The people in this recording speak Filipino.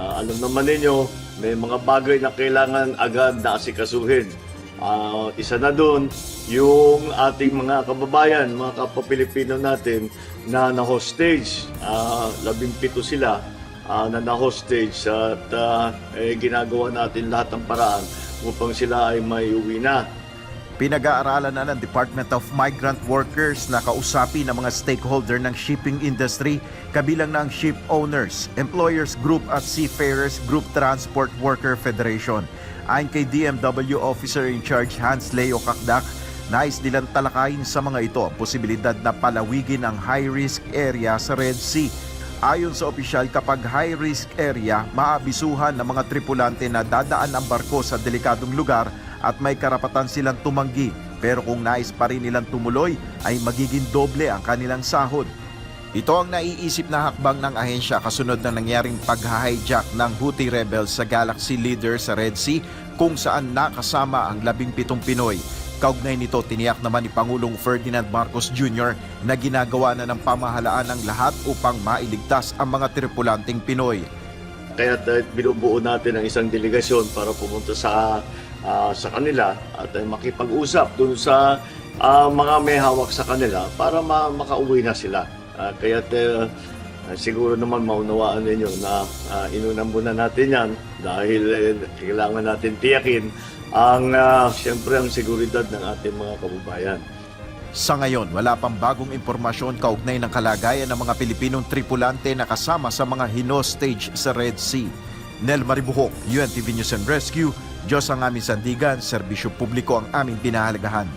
Alam naman ninyo, may mga bagay na kailangan agad na asikasuhin. Isa na doon, yung ating mga kababayan, mga kapwa-Pilipino natin na na-hostage. 17 sila na na-hostage at ginagawa natin lahat ng paraan upang sila ay maiuwi na. Pinag-aaralan na ng Department of Migrant Workers na kausapin ng mga stakeholder ng shipping industry, kabilang ng ship owners, employers group at Seafarers Group Transport Worker Federation. Ayon kay DMW Officer in Charge Hans Leo Kakdak, nais nilang talakayin sa mga ito ang posibilidad na palawigin ang high-risk area sa Red Sea. Ayon sa opisyal, kapag high-risk area, maabisuhan ng mga tripulante na dadaan ang barko sa delikadong lugar at may karapatan silang tumanggi. Pero kung nais pa rin nilang tumuloy, ay magiging doble ang kanilang sahod. Ito ang naiisip na hakbang ng ahensya kasunod ng nangyaring pag-hijack ng Houthi rebels sa Galaxy Leader sa Red Sea, kung saan nakasama ang 17 Pinoy. Kaugnay nito, tiniyak naman ni Pangulong Ferdinand Marcos Jr. na ginagawa na ng pamahalaan ang lahat upang mailigtas ang mga tripulanteng Pinoy. Kaya binubuo natin ang isang delegasyon para pumunta sa kanila at makipag-usap dun sa mga may hawak sa kanila para makauwi na sila. Kaya siguro naman maunawaan ninyo na inunan muna natin yan dahil kailangan natin tiyakin siyempre ang seguridad ng ating mga kababayan. Sa ngayon, wala pang bagong impormasyon kaugnay ng kalagayan ng mga Pilipinong tripulante na kasama sa mga hinostage sa Red Sea. Nel Maribuhok, UNTV News and Rescue. Diyos ang aming sandigan, serbisyo publiko ang aming pinahalagahan.